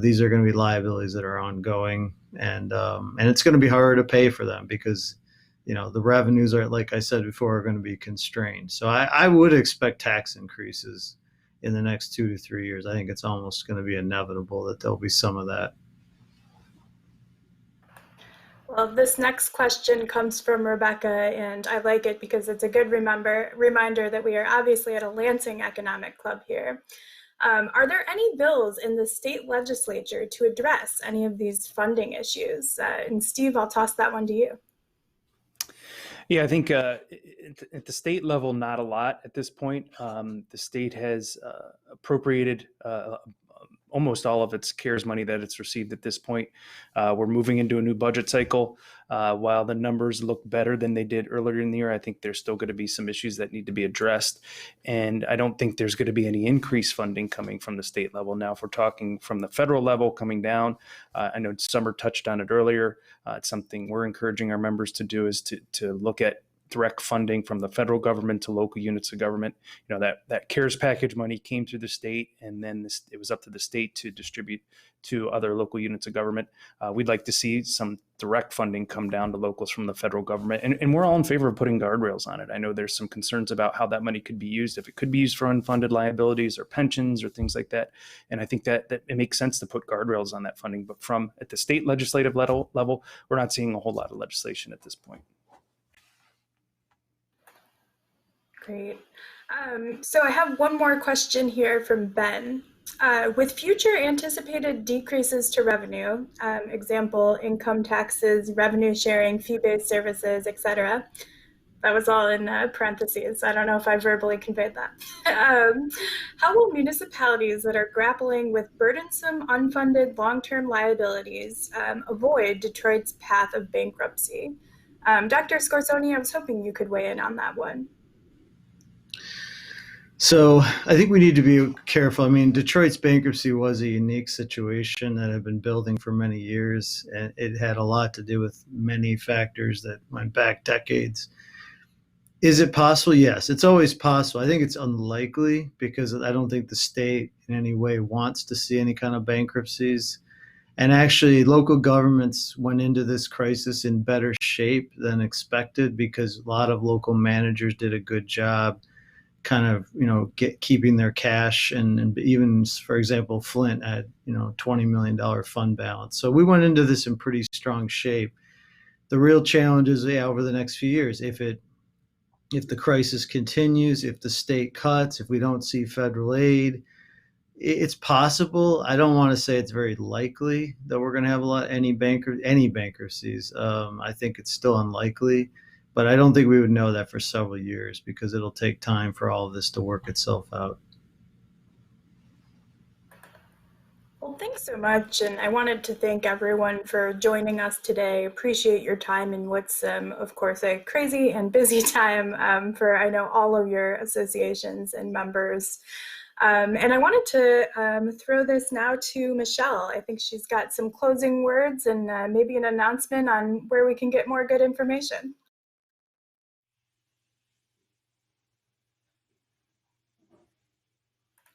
[SPEAKER 13] these are going to be liabilities that are ongoing, and it's going to be harder to pay for them because the revenues are, like I said before, are going to be constrained. So I would expect tax increases in the next 2 to 3 years. I think it's almost going to be inevitable that there'll be some of that.
[SPEAKER 10] Well, this next question comes from Rebecca, and I like it because it's a good reminder that we are obviously at a Lansing Economic Club here. Are there any bills in the state legislature to address any of these funding issues? And Steve, I'll toss that one to you.
[SPEAKER 6] Yeah, I think at the state level, not a lot at this point. The state has appropriated almost all of its CARES money that it's received at this point. We're moving into a new budget cycle. While the numbers look better than they did earlier in the year, I think there's still going to be some issues that need to be addressed. And I don't think there's going to be any increased funding coming from the state level. Now, if we're talking from the federal level coming down, I know Summer touched on it earlier. It's something we're encouraging our members to do is to look at direct funding from the federal government to local units of government. That CARES package money came through the state, and then it was up to the state to distribute to other local units of government. We'd like to see some direct funding come down to locals from the federal government, and we're all in favor of putting guardrails on it. I know there's some concerns about how that money could be used, if it could be used for unfunded liabilities or pensions or things like that. And I think that it makes sense to put guardrails on that funding. But at the state legislative level, we're not seeing a whole lot of legislation at this point.
[SPEAKER 10] Great. So I have one more question here from Ben. With future anticipated decreases to revenue, example, income taxes, revenue sharing, fee-based services, etc. That was all in parentheses. I don't know if I verbally conveyed that. How will municipalities that are grappling with burdensome, unfunded, long-term liabilities avoid Detroit's path of bankruptcy? Dr. Scorsoni, I was hoping you could weigh in on that one.
[SPEAKER 13] So I think we need to be careful. Detroit's bankruptcy was a unique situation that had been building for many years, and it had a lot to do with many factors that went back decades. Is it possible? Yes, it's always possible. I think it's unlikely because I don't think the state in any way wants to see any kind of bankruptcies. And actually, local governments went into this crisis in better shape than expected because a lot of local managers did a good job kind of, keeping their cash, and even, for example, Flint had, $20 million fund balance. So we went into this in pretty strong shape. The real challenge is, over the next few years, if the crisis continues, if the state cuts, if we don't see federal aid, It's possible. I don't want to say it's very likely that we're going to have any bankruptcies. I think it's still unlikely, but I don't think we would know that for several years because it'll take time for all of this to work itself out.
[SPEAKER 10] Well, thanks so much. And I wanted to thank everyone for joining us today. Appreciate your time in what's, of course, a crazy and busy time for, I know, all of your associations and members. And I wanted to throw this now to Michelle. I think she's got some closing words and maybe an announcement on where we can get more good information.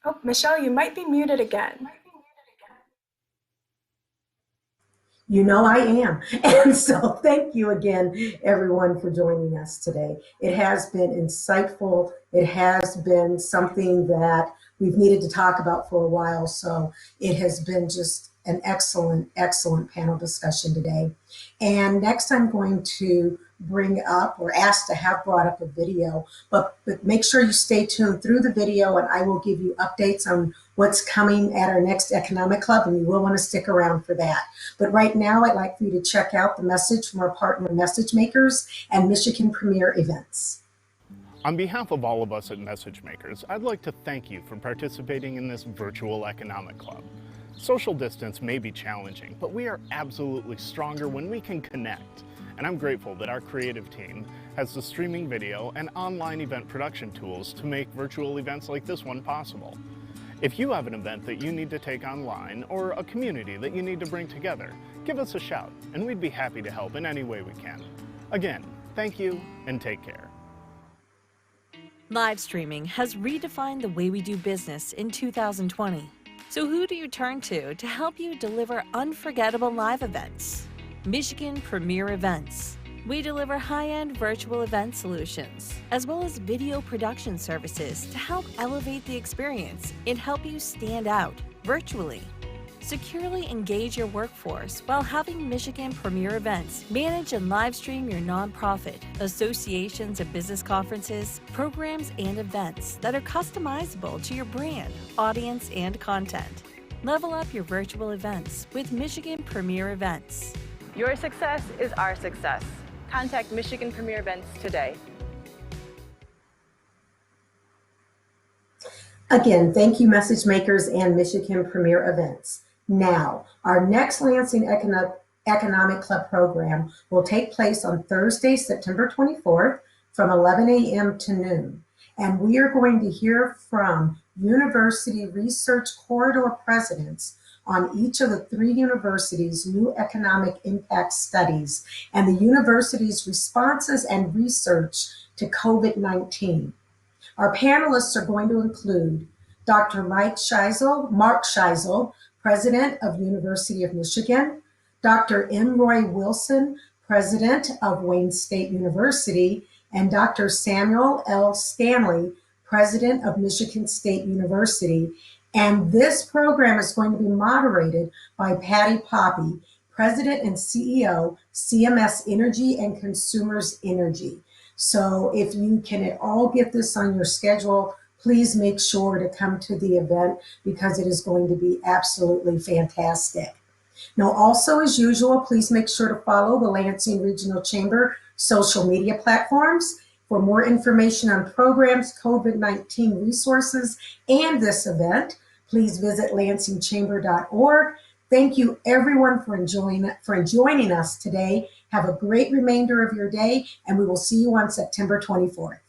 [SPEAKER 10] Oh, Michelle, you might be muted again.
[SPEAKER 14] You know I am. And so thank you again, everyone, for joining us today. It has been insightful. It has been something that we've needed to talk about for a while. So it has been just an excellent, excellent panel discussion today. And next I'm going to bring up or ask to have brought up a video, but make sure you stay tuned through the video and I will give you updates on what's coming at our next Economic Club, and you will want to stick around for that. But right now I'd like for you to check out the message from our partner Message Makers and Michigan Premier Events.
[SPEAKER 8] On behalf of all of us at Message Makers, I'd like to thank you for participating in this virtual Economic Club. Social distance may be challenging, but we are absolutely stronger when we can connect. And I'm grateful that our creative team has the streaming video and online event production tools to make virtual events like this one possible. If you have an event that you need to take online or a community that you need to bring together, give us a shout and we'd be happy to help in any way we can. Again, thank you and take care.
[SPEAKER 15] Live streaming has redefined the way we do business in 2020. So who do you turn to help you deliver unforgettable live events? Michigan Premier Events. We deliver high-end virtual event solutions, as well as video production services to help elevate the experience and help you stand out virtually. Securely engage your workforce while having Michigan Premier Events manage and live stream your nonprofit, associations and business conferences, programs, and events that are customizable to your brand, audience, and content. Level up your virtual events with Michigan Premier Events.
[SPEAKER 16] Your success is our success. Contact Michigan Premier Events today.
[SPEAKER 14] Again, thank you, Message Makers and Michigan Premier Events. Now, our next Lansing Economic Club program will take place on Thursday, September 24th from 11 a.m. to noon. And we are going to hear from University Research Corridor presidents on each of the 3 universities' new economic impact studies and the university's responses and research to COVID-19. Our panelists are going to include Dr. Mark Scheisel, President of University of Michigan, Dr. M. Roy Wilson, President of Wayne State University, and Dr. Samuel L. Stanley, President of Michigan State University. And this program is going to be moderated by Patty Poppy, President and CEO, CMS Energy and Consumers Energy. So if you can at all get this on your schedule, please make sure to come to the event because it is going to be absolutely fantastic. Now, also as usual, please make sure to follow the Lansing Regional Chamber social media platforms. For more information on programs, COVID-19 resources, and this event, please visit lansingchamber.org. Thank you everyone for joining us today. Have a great remainder of your day, and we will see you on September 24th.